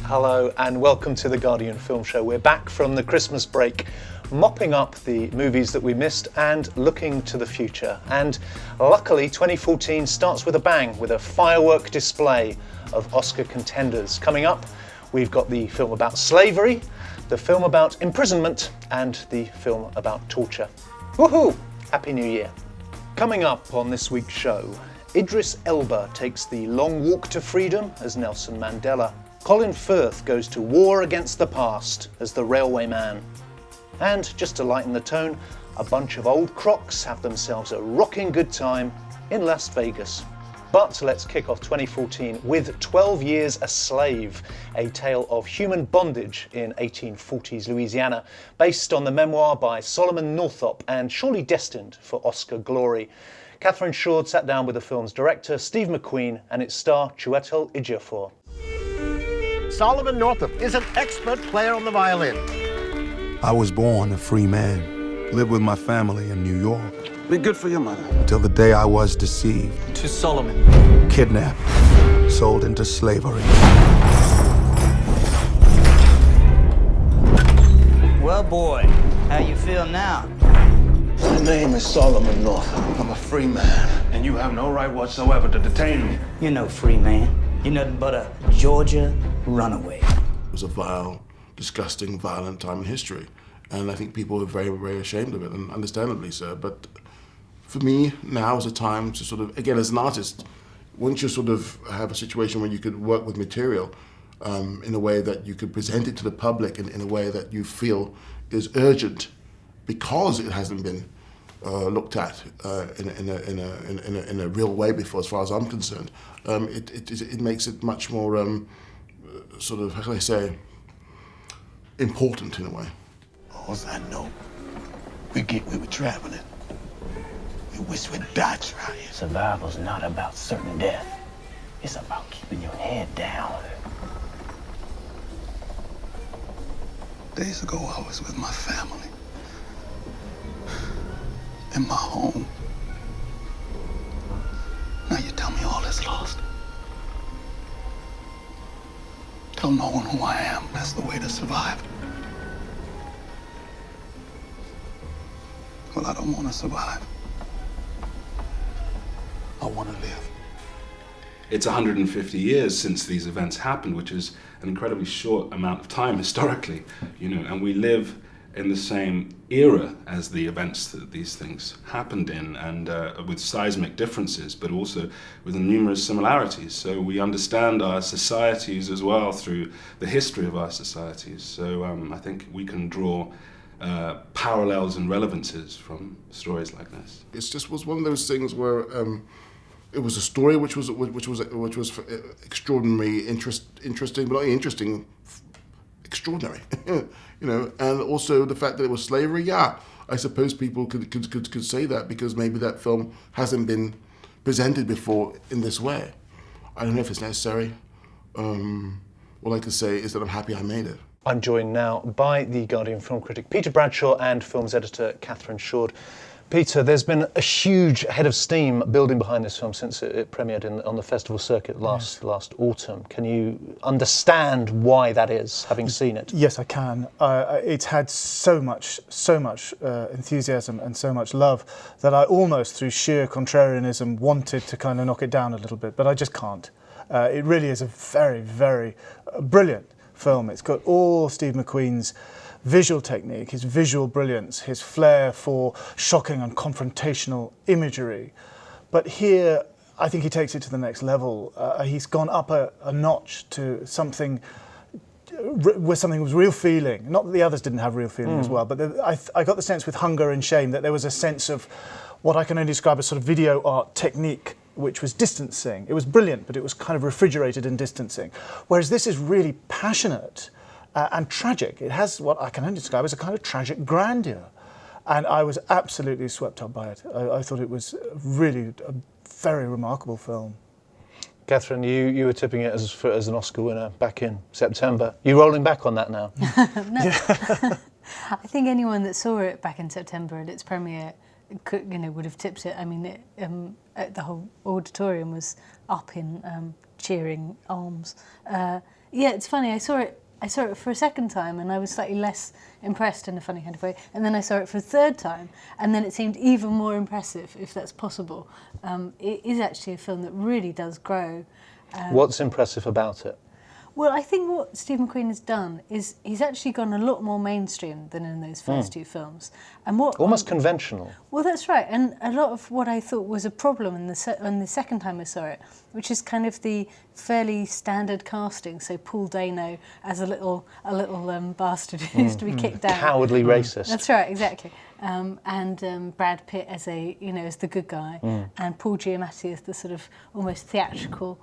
Hello and welcome to the Guardian Film Show. We're back from the Christmas break, mopping up the movies that we missed and looking to the future. And luckily 2014 starts with a bang, with a firework display of Oscar contenders. Coming up, we've got the film about slavery, the film about imprisonment, and the film about torture. Woohoo! Happy New Year. Coming up on this week's show, Idris Elba takes the long walk to freedom as Nelson Mandela. Colin Firth goes to war against the past as the Railway Man. And just to lighten the tone, a bunch of old crocs have themselves a rocking good time in Las Vegas. But let's kick off 2014 with 12 Years a Slave, a tale of human bondage in 1840s Louisiana, based on the memoir by Solomon Northup and surely destined for Oscar glory. Catherine Shoard sat down with the film's director, Steve McQueen, and its star, Chiwetel Ejiofor. Solomon Northup is an expert player on the violin. I was born a free man, lived with my family in New York. Be good for your mother. Until the day I was deceived. To Solomon. Kidnapped, sold into slavery. Well, boy, how you feel now? My name is Solomon Northup. I'm a free man, and you have no right whatsoever to detain me. You're no free man. You're nothing but a Georgia runaway. It was a vile, disgusting, violent time in history. And I think people are very, very ashamed of it, and understandably so. But for me, now is a time to sort of, again, as an artist, once you sort of have a situation where you could work with material in a way that you could present it to the public in a way that you feel is urgent, because it hasn't been looked at in a real way before, as far as I'm concerned. It makes it much more sort of, how can I say, important in a way. All I know, we were traveling. We wish we'd died trying. Survival's not about certain death. It's about keeping your head down. Days ago, I was with my family. In my home. Now you tell me all is lost. Tell no one who I am. That's the way to survive. Well, I don't want to survive. I want to live. It's 150 years since these events happened, which is an incredibly short amount of time historically, and we live in the same era as the events that these things happened in, and with seismic differences, but also with numerous similarities. So we understand our societies as well through the history of our societies. So I think we can draw parallels and relevances from stories like this. It just was one of those things where it was a story which was extraordinarily interesting, but not only interesting, extraordinary. And also the fact that it was slavery. Yeah, I suppose people could say that because maybe that film hasn't been presented before in this way. I don't know if it's necessary. All I can say is that I'm happy I made it. I'm joined now by the Guardian film critic Peter Bradshaw and films editor Catherine Shoard. Peter, there's been a huge head of steam building behind this film since it premiered on the festival circuit last autumn. Can you understand why that is, having seen it? Yes, I can. It's had so much enthusiasm and so much love that I almost, through sheer contrarianism, wanted to kind of knock it down a little bit, but I just can't. It really is a very, very brilliant film. It's got all Steve McQueen's visual technique, his visual brilliance, his flair for shocking and confrontational imagery. But here, I think he takes it to the next level. He's gone up a notch to something where something was real feeling. Not that the others didn't have real feeling as well, but I got the sense with Hunger and Shame that there was a sense of what I can only describe as sort of video art technique, which was distancing. It was brilliant, but it was kind of refrigerated and distancing. Whereas this is really passionate and tragic. It has what I can only describe as a kind of tragic grandeur. And I was absolutely swept up by it. I thought it was really a very remarkable film. Catherine, you were tipping it as an Oscar winner back in September. You rolling back on that now? No. I think anyone that saw it back in September at its premiere would have tipped it. I mean, the whole auditorium was up in cheering arms. Yeah, it's funny. I saw it for a second time, and I was slightly less impressed in a funny kind of way. And then I saw it for a third time, and then it seemed even more impressive, if that's possible. It is actually a film that really does grow. What's impressive about it? Well, I think what Steve McQueen has done is he's actually gone a lot more mainstream than in those first two films. And Almost conventional. Well, that's right. And a lot of what I thought was a problem in the second time I saw it, which is kind of the fairly standard casting. So Paul Dano as a little bastard who used to be kicked out. Cowardly racist. That's right, exactly. And Brad Pitt as as the good guy, and Paul Giamatti as the sort of almost theatrical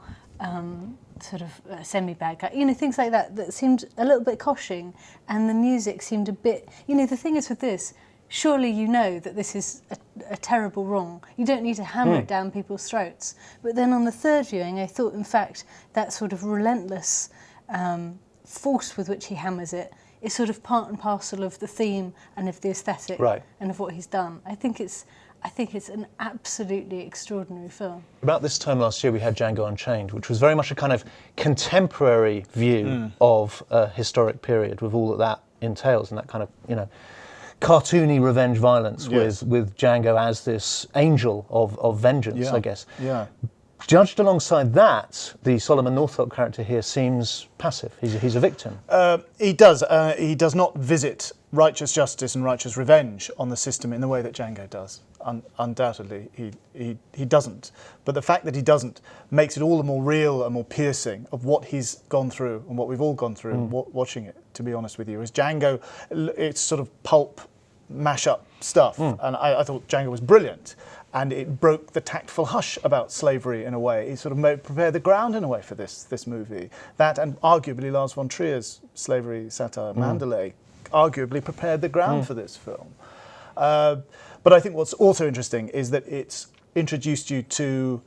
semi-bad guy, things like that seemed a little bit coshing, and the music seemed a bit, the thing is with this, surely you know that this is a terrible wrong. You don't need to hammer it down people's throats. But then on the third viewing, I thought, in fact, that sort of relentless force with which he hammers it is sort of part and parcel of the theme and of the aesthetic and of what he's done. I think it's an absolutely extraordinary film. About this time last year, we had Django Unchained, which was very much a kind of contemporary view of a historic period, with all that entails, and that kind of, cartoony revenge violence with Django as this angel of vengeance, I guess. Yeah. Judged alongside that, the Solomon Northup character here seems passive. He's a victim. He does. He does not visit righteous justice and righteous revenge on the system in the way that Django does. Undoubtedly, he doesn't. But the fact that he doesn't makes it all the more real and more piercing of what he's gone through and what we've all gone through watching it, to be honest with you. As Django, it's sort of pulp, mash-up stuff. And I thought Django was brilliant. And it broke the tactful hush about slavery in a way. It sort of prepared the ground in a way for this movie. That, and arguably Lars von Trier's slavery satire, Mandela, arguably prepared the ground for this film. But I think what's also interesting is that it's introduced you to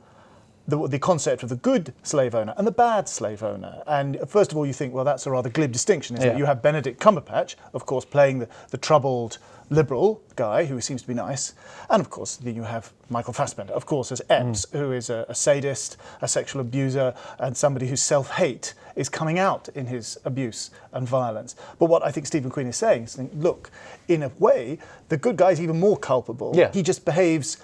the concept of the good slave owner and the bad slave owner. And first of all, you think, well, that's a rather glib distinction, isn't it? You have Benedict Cumberbatch, of course, playing the troubled liberal guy who seems to be nice. And of course, then you have Michael Fassbender, of course, as Epps, who is a sadist, a sexual abuser, and somebody whose self-hate is coming out in his abuse and violence. But what I think Steve McQueen is saying is, look, in a way, the good guy is even more culpable. He just behaves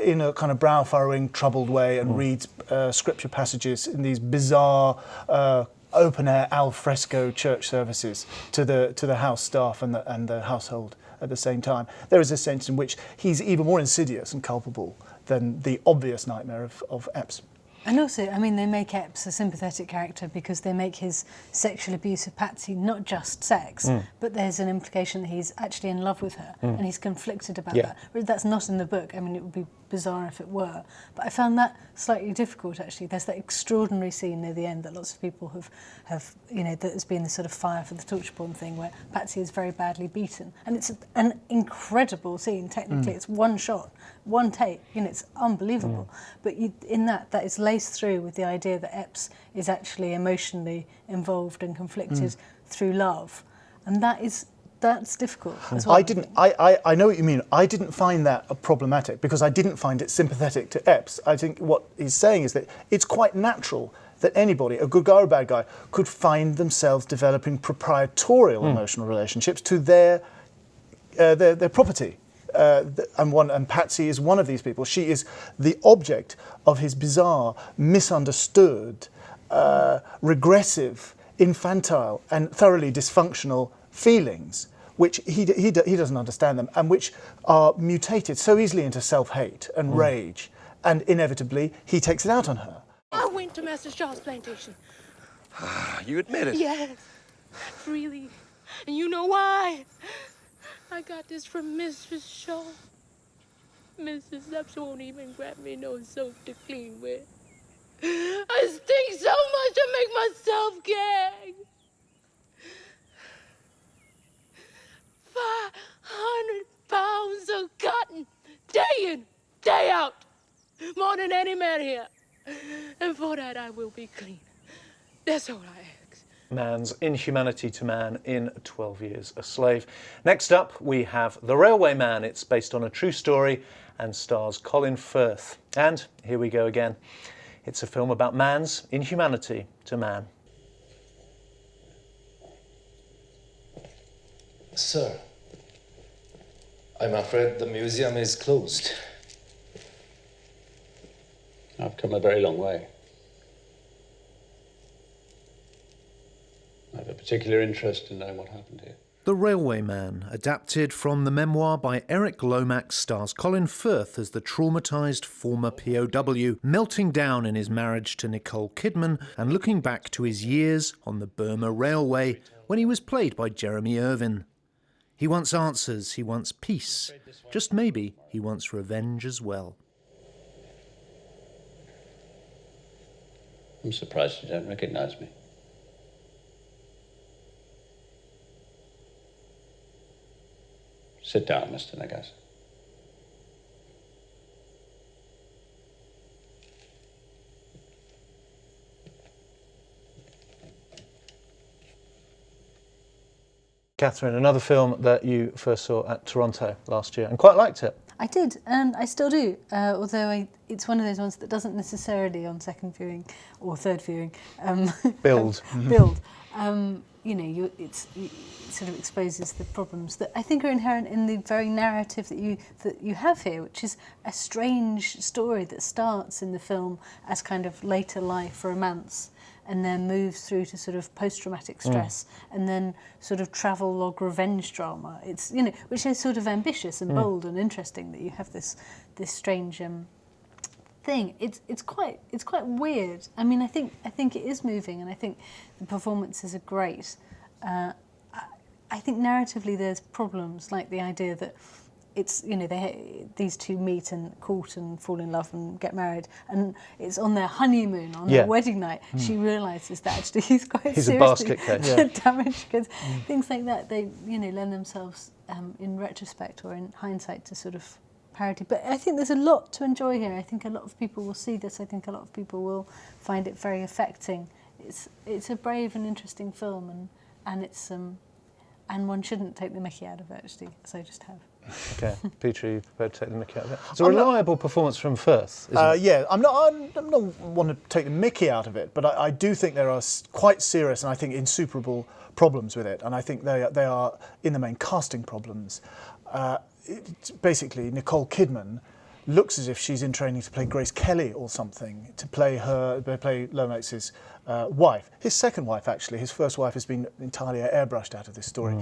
in a kind of brow-furrowing, troubled way and reads scripture passages in these bizarre open-air al fresco church services to the house staff and the household at the same time. There is a sense in which he's even more insidious and culpable than the obvious nightmare of Epps. And also, I mean, they make Epps a sympathetic character because they make his sexual abuse of Patsy not just sex, but there's an implication that he's actually in love with her and he's conflicted about that. But that's not in the book. I mean, it would be bizarre if it were. But I found that slightly difficult, actually. There's that extraordinary scene near the end that lots of people have that has been the sort of fire for the torture porn thing, where Patsy is very badly beaten. And it's an incredible scene, technically. It's one shot, one take, it's unbelievable. But in that is laced through with the idea that Epps is actually emotionally involved and conflicted through love. And that's difficult as well. I know what you mean. I didn't find that problematic because I didn't find it sympathetic to Epps. I think what he's saying is that it's quite natural that anybody, a good guy or a bad guy, could find themselves developing proprietorial emotional relationships to their property. And Patsy is one of these people. She is the object of his bizarre, misunderstood, regressive, infantile, and thoroughly dysfunctional feelings, which he doesn't understand them, and which are mutated so easily into self-hate and rage, and inevitably he takes it out on her. I went to Master Shaw's plantation. You admit it? Yes, freely. And you know why? I got this from Mrs. Shaw. Mrs. Epps won't even grab me no soap to clean with. I stink so much I make myself gag. 500 pounds of cotton, day in, day out, more than any man here. And for that I will be clean. That's all I ask. Man's inhumanity to man in 12 Years a Slave. Next up, we have The Railway Man. It's based on a true story and stars Colin Firth. And here we go again. It's a film about man's inhumanity to man. Sir, I'm afraid the museum is closed. I've come a very long way. I have a particular interest in knowing what happened here. The Railway Man, adapted from the memoir by Eric Lomax, stars Colin Firth as the traumatised former POW, melting down in his marriage to Nicole Kidman and looking back to his years on the Burma Railway when he was played by Jeremy Irvine. He wants answers, he wants peace. Just maybe he wants revenge as well. I'm surprised you don't recognise me. Sit down, Mr. Nagas. Catherine, another film that you first saw at Toronto last year and quite liked it. I did, and I still do, although it's one of those ones that doesn't necessarily on second viewing or third viewing build. It sort of exposes the problems that I think are inherent in the very narrative that you have here, which is a strange story that starts in the film as kind of later life romance and then moves through to sort of post-traumatic stress and then sort of travelogue revenge drama. It's, which is sort of ambitious and bold and interesting that you have this strange thing. It's quite weird. I mean, I think it is moving, and I think the performances are great. I think narratively there's problems, like the idea that it's these two meet and court and fall in love and get married, and it's on their honeymoon, on their wedding night, she realises that actually he's seriously a basket case. damaged kids. Things like that, they lend themselves in retrospect or in hindsight to sort of parody. But I think there's a lot to enjoy here. I think a lot of people will see this. I think a lot of people will find it very affecting. It's a brave and interesting film, and it's and one shouldn't take the mickey out of it, actually, as I just have. Okay, Peter, are you prepared to take the mickey out of it? It's a reliable performance from Firth, isn't it? Yeah, I'm not want to take the mickey out of it, but I do think there are quite serious and I think insuperable problems with it, and I think they are in the main casting problems. Basically, Nicole Kidman looks as if she's in training to play Grace Kelly or something, to play Lomax's wife. His second wife, actually. His first wife has been entirely airbrushed out of this story.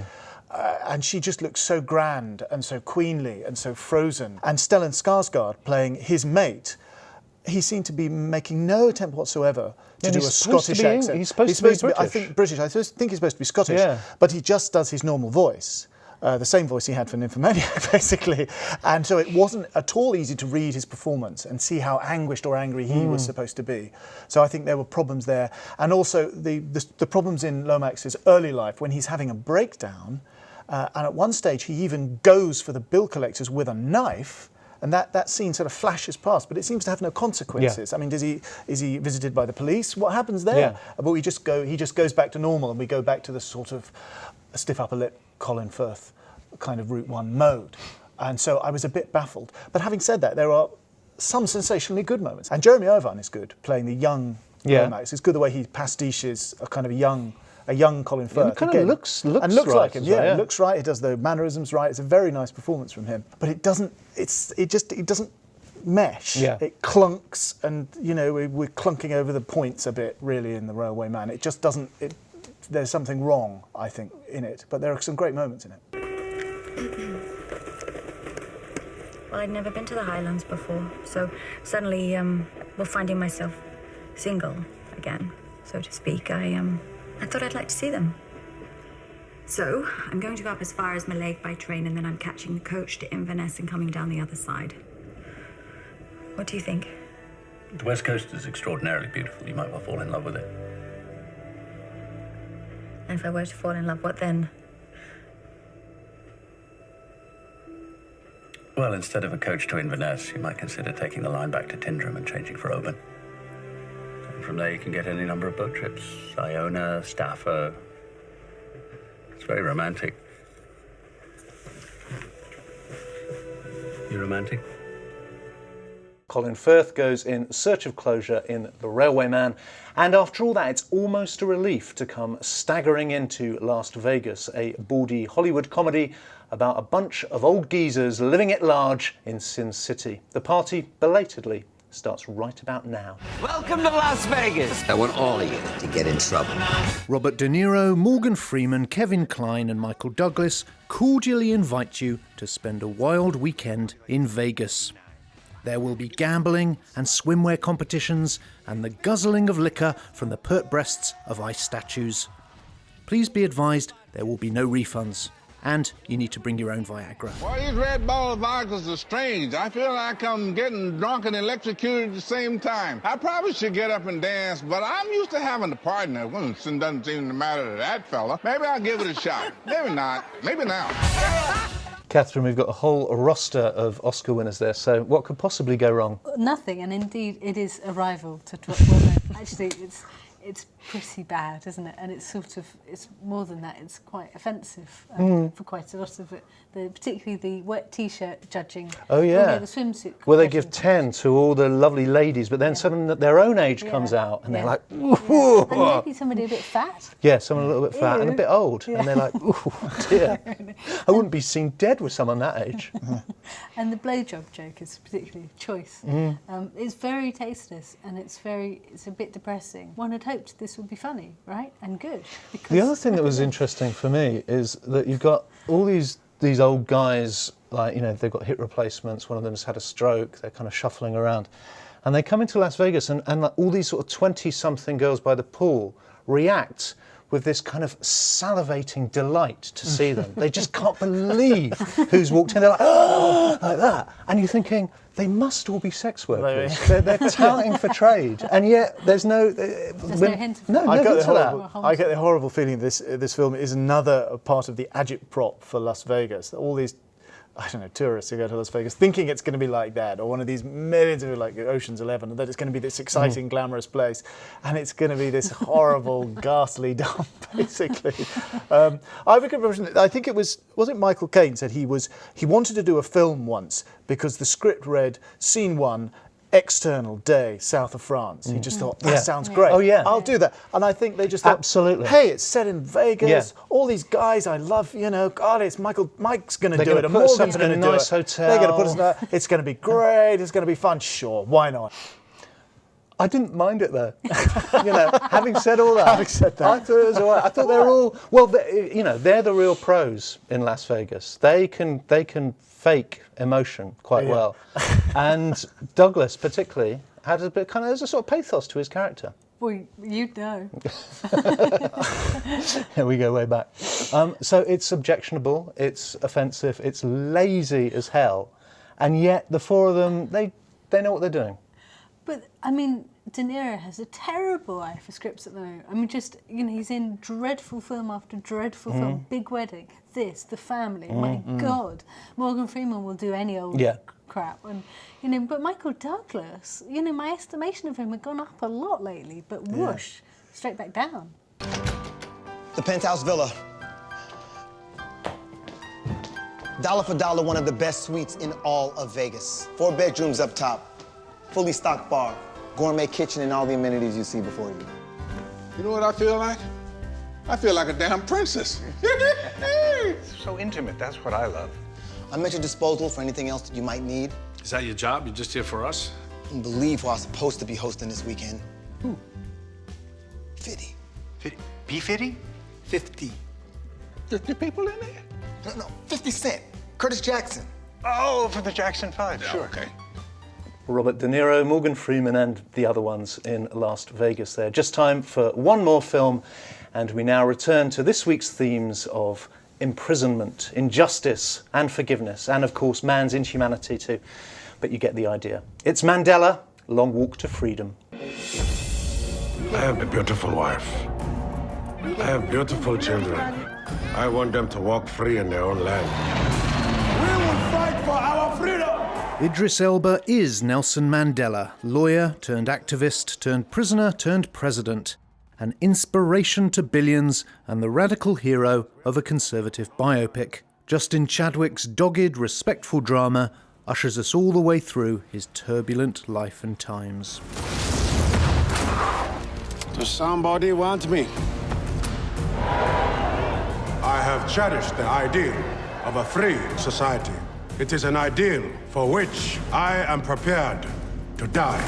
And she just looks so grand and so queenly and so frozen. And Stellan Skarsgård playing his mate, he seemed to be making no attempt whatsoever to do a Scottish accent. He's supposed to be British. I think British. I think he's supposed to be Scottish, but he just does his normal voice. The same voice he had for Nymphomaniac, basically. And so it wasn't at all easy to read his performance and see how anguished or angry he was supposed to be. So I think there were problems there. And also the problems in Lomax's early life when he's having a breakdown. And at one stage, he even goes for the bill collectors with a knife. And that scene sort of flashes past, but it seems to have no consequences. I mean, is he visited by the police? What happens there? But he just goes back to normal, and we go back to the sort of stiff upper lip Colin Firth kind of Route 1 mode. And so I was a bit baffled. But having said that, there are some sensationally good moments. And Jeremy Irvine is good, playing the young Lomax. It's good the way he pastiches a kind of a young Colin Firth. It kind of looks right, like him. It looks right. It does the mannerisms right. It's a very nice performance from him. But it doesn't mesh. It clunks, and we're clunking over the points a bit really in The Railway Man. It just doesn't. There's something wrong, I think, in it. But there are some great moments in it. Well, I'd never been to the Highlands before, so suddenly, finding myself single again, so to speak, I thought I'd like to see them. So I'm going to go up as far as Mallaig by train, and then I'm catching the coach to Inverness and coming down the other side. What do you think? The West Coast is extraordinarily beautiful. You might well fall in love with it. And if I were to fall in love, what then? Well, instead of a coach to Inverness, you might consider taking the line back to Tindrum and changing for Oban. And from there you can get any number of boat trips. Iona, Staffa. It's very romantic. You romantic? Colin Firth goes in search of closure in The Railway Man. And after all that, it's almost a relief to come staggering into Las Vegas, a bawdy Hollywood comedy about a bunch of old geezers living at large in Sin City. The party, belatedly, starts right about now. Welcome to Las Vegas. I want all of you to get in trouble. Robert De Niro, Morgan Freeman, Kevin Kline and Michael Douglas cordially invite you to spend a wild weekend in Vegas. There will be gambling and swimwear competitions and the guzzling of liquor from the pert breasts of ice statues. Please be advised there will be no refunds. And you need to bring your own Viagra. Well, these red ball vodkas are strange. I feel like I'm getting drunk and electrocuted at the same time. I probably should get up and dance, but I'm used to having a partner. Well, it doesn't seem to matter to that fella. Maybe I'll give it a shot. Maybe not. Maybe now. Catherine, we've got a whole roster of Oscar winners there, so what could possibly go wrong? Nothing, and indeed it is a rival to well, actually it's pretty bad, isn't it? And it's more than that, it's quite offensive for quite a lot of it. Particularly the wet t-shirt judging. Oh yeah. The swimsuit. Well, they give 10 to all the lovely ladies, but then someone at their own age comes out and they're like, ooh. And maybe somebody a bit fat. Yeah, someone a little bit fat and a bit old. And they're like, ooh, dear. I wouldn't be seen dead with someone that age. And the blowjob joke is particularly choice. It's very tasteless and it's a bit depressing. One had hoped this would be funny, right? And good. The other thing that was interesting for me is that you've got all these old guys, like, you know, they've got hip replacements, one of them's had a stroke, they're kind of shuffling around. And they come into Las Vegas and like, all these sort of 20-something girls by the pool react with this kind of salivating delight to see them. They just can't believe who's walked in. They're like, oh, like that. And you're thinking, they must all be sex workers. They're touting for trade. And yet there's no hint of no hint of that. I get the horrible feeling this film is another part of the agitprop for Las Vegas. All these, I don't know, tourists who go to Las Vegas thinking it's going to be like that, or one of these millions of like Ocean's 11, and that it's going to be this exciting, glamorous place, and it's going to be this horrible, ghastly dump, basically. I have a good impression. I think it was it Michael Caine said he wanted to do a film once because the script read Scene 1. External day south of France. He just thought, that sounds great. Oh yeah, I'll do that. And I think they just thought, absolutely. Hey, it's set in Vegas. All these guys I love, you know. God, it's Mike's going to do it. And Morgan's going to do it. Hotel. They're going to put us in a. It's going to be great. It's going to be fun. Sure, why not? I didn't mind it though. You know, having said all that, I thought it was all right. I thought they're all they're the real pros in Las Vegas. They can fake emotion quite well, and Douglas particularly had a bit there's a sort of pathos to his character. Well, you'd know. Here we go way back. So it's objectionable, it's offensive, it's lazy as hell, and yet the four of them they know what they're doing. But I mean, De Niro has a terrible eye for scripts at the moment. I mean, just, you know, he's in dreadful film after dreadful film. Big Wedding, this, The Family. My God, Morgan Freeman will do any old crap. And you know, but Michael Douglas, you know, my estimation of him had gone up a lot lately. But whoosh, straight back down. The penthouse villa. Dollar for dollar, one of the best suites in all of Vegas. 4 bedrooms up top. Fully stocked bar, gourmet kitchen, and all the amenities you see before you. You know what I feel like? I feel like a damn princess. So intimate, that's what I love. I'm at your disposal for anything else that you might need. Is that your job? You're just here for us? I can believe who I was supposed to be hosting this weekend. Who? 50. 50? P50? 50. 50 people in there? No, 50 Cent. Curtis Jackson. Oh, for the Jackson 5, sure. Okay. Robert De Niro, Morgan Freeman and the other ones in Las Vegas there. Just time for one more film, and we now return to this week's themes of imprisonment, injustice and forgiveness, and of course man's inhumanity too. But you get the idea. It's Mandela, Long Walk to Freedom. I have a beautiful wife. I have beautiful children. I want them to walk free in their own land. We will fight for our freedom! Idris Elba is Nelson Mandela, lawyer turned activist turned prisoner turned president, an inspiration to billions and the radical hero of a conservative biopic. Justin Chadwick's dogged, respectful drama ushers us all the way through his turbulent life and times. Does somebody want me? I have cherished the ideal of a free society. It is an ideal for which I am prepared to die.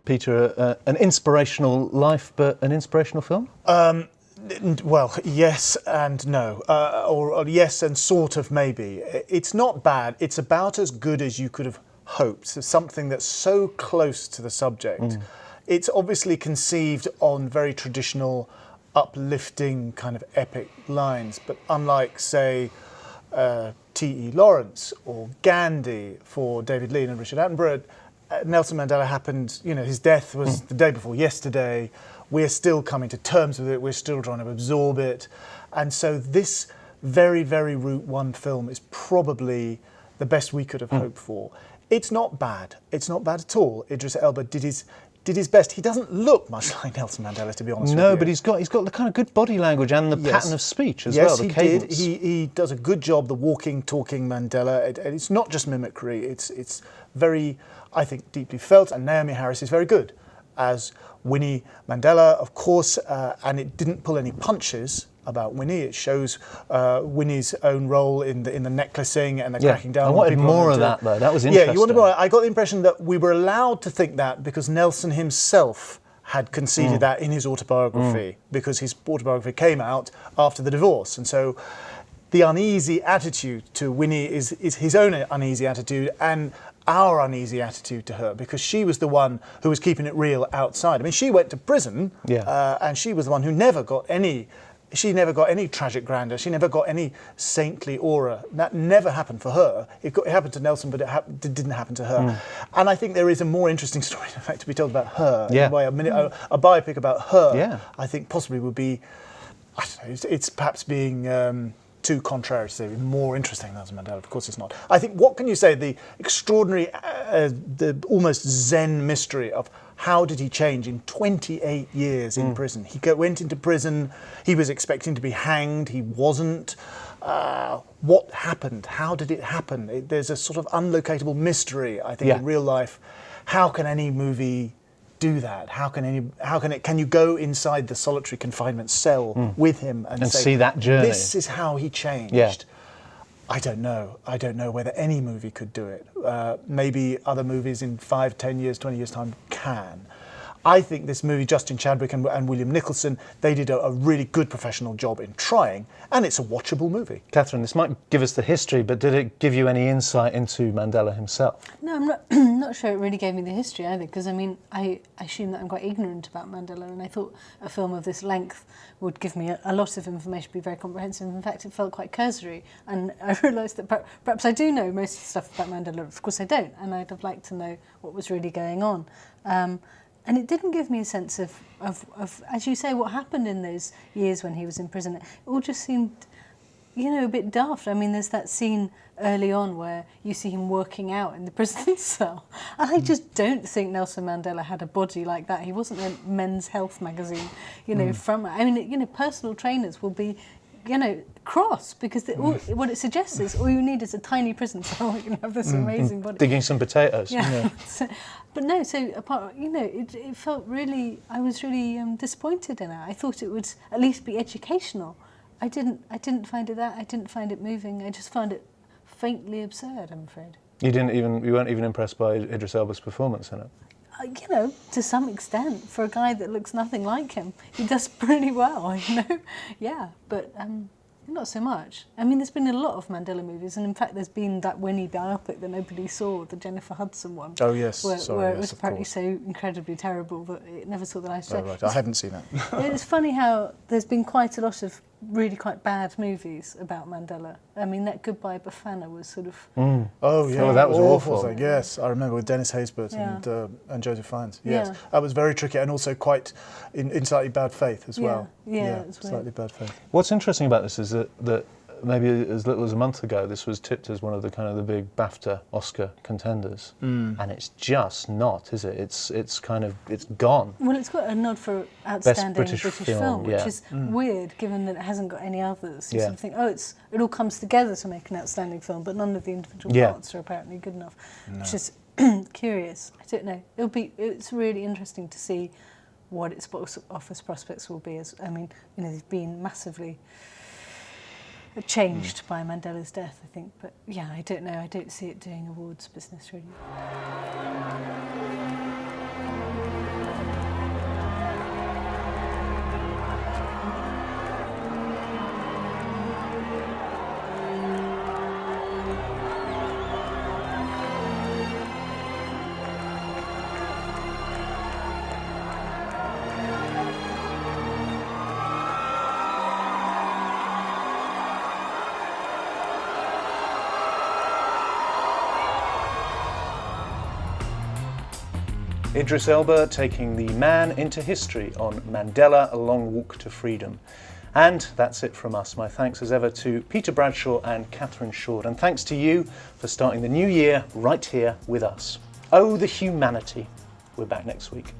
Peter, an inspirational life, but an inspirational film? Well, yes and no, or yes and sort of maybe. It's not bad. It's about as good as you could have hoped. So something that's so close to the subject. It's obviously conceived on very traditional, uplifting kind of epic lines, but unlike, say, T.E. Lawrence or Gandhi for David Lean and Richard Attenborough, Nelson Mandela happened, his death was the day before yesterday. We're still coming to terms with it. We're still trying to absorb it. And so this very, very Route One film is probably the best we could have hoped for. It's not bad. It's not bad at all. Idris Elba did his best. He doesn't look much like Nelson Mandela, to be honest with you. No, but he's got the kind of good body language and the pattern of speech as well, the cadence. Yes, he did. He does a good job, the walking, talking Mandela. It's not just mimicry. It's very, I think, deeply felt. And Naomi Harris is very good as Winnie Mandela, of course, and it didn't pull any punches about Winnie. It shows Winnie's own role in the necklacing and the cracking down. I wanted more of that, though. That was interesting. Yeah, you wanted more. I got the impression that we were allowed to think that because Nelson himself had conceded that in his autobiography, because his autobiography came out after the divorce. And so the uneasy attitude to Winnie is his own uneasy attitude and our uneasy attitude to her, because she was the one who was keeping it real outside. I mean, she went to prison, and she was the one who never got any tragic grandeur. She never got any saintly aura. That never happened for her. It happened to Nelson, but it didn't happen to her. And I think there is a more interesting story, in fact, to be told about her. Yeah. A biopic about her, I think possibly would be, I don't know, it's perhaps being too contrary to say more interesting than Nelson Mandela. Of course it's not. I think, what can you say, the extraordinary, the almost Zen mystery of how did he change in 28 years in prison? He went into prison, he was expecting to be hanged, he wasn't. What happened? How did it happen? There's a sort of unlocatable mystery, I think, in real life. How can any movie do that? Can you go inside the solitary confinement cell with him and say, see that journey? This is how he changed. Yeah. I don't know whether any movie could do it. Maybe other movies in 5, 10 years, 20 years' time can. I think this movie, Justin Chadwick and William Nicholson, they did a really good professional job in trying, and it's a watchable movie. Catherine, this might give us the history, but did it give you any insight into Mandela himself? No, I'm not sure it really gave me the history either, because I assume that I'm quite ignorant about Mandela, and I thought a film of this length would give me a lot of information, be very comprehensive. In fact, it felt quite cursory, and I realised that perhaps I do know most of the stuff about Mandela. Of course I don't, and I'd have liked to know what was really going on. And it didn't give me a sense of, as you say, what happened in those years when he was in prison. It all just seemed, a bit daft. I mean, there's that scene early on where you see him working out in the prison cell. And I just don't think Nelson Mandela had a body like that. He wasn't a Men's Health magazine, personal trainers will be, cross, because what it suggests is all you need is a tiny prison cell. You can have this amazing body. Digging some potatoes. Yeah. So apart, it felt really. I was really disappointed in it. I thought it would at least be educational. I didn't find it that. I didn't find it moving. I just found it faintly absurd, I'm afraid. You weren't even impressed by Idris Elba's performance in it? To some extent, for a guy that looks nothing like him, he does pretty well, Yeah, but not so much. I mean, there's been a lot of Mandela movies, and in fact there's been that Winnie biopic that nobody saw, the Jennifer Hudson one. Oh yes, where it was apparently so incredibly terrible that it never saw the light of day. Oh, right. I hadn't seen that. It's funny how there's been quite a lot of really quite bad movies about Mandela. I mean, that Goodbye Bafana was sort of... Oh yeah, that was awful. Yes, I remember with Dennis Haysbert and Joseph Fiennes. Yes, that was very tricky and also quite in slightly bad faith as well. Yeah, it was slightly bad faith. What's interesting about this is that maybe as little as a month ago, this was tipped as one of the kind of the big BAFTA Oscar contenders, and it's just not, is it? It's gone. Well, it's got a nod for outstanding British film, which is weird, given that it hasn't got any others. You sort of think, oh, it all comes together to make an outstanding film, but none of the individual parts are apparently good enough, which is curious. I don't know. It's really interesting to see what its box office prospects will be. I mean, they've been massively changed by Mandela's death, I think. But yeah, I don't know. I don't see it doing awards business, really. Idris Elba taking the man into history on Mandela, A Long Walk to Freedom. And that's it from us. My thanks as ever to Peter Bradshaw and Catherine Shoard. And thanks to you for starting the new year right here with us. Oh, the humanity. We're back next week.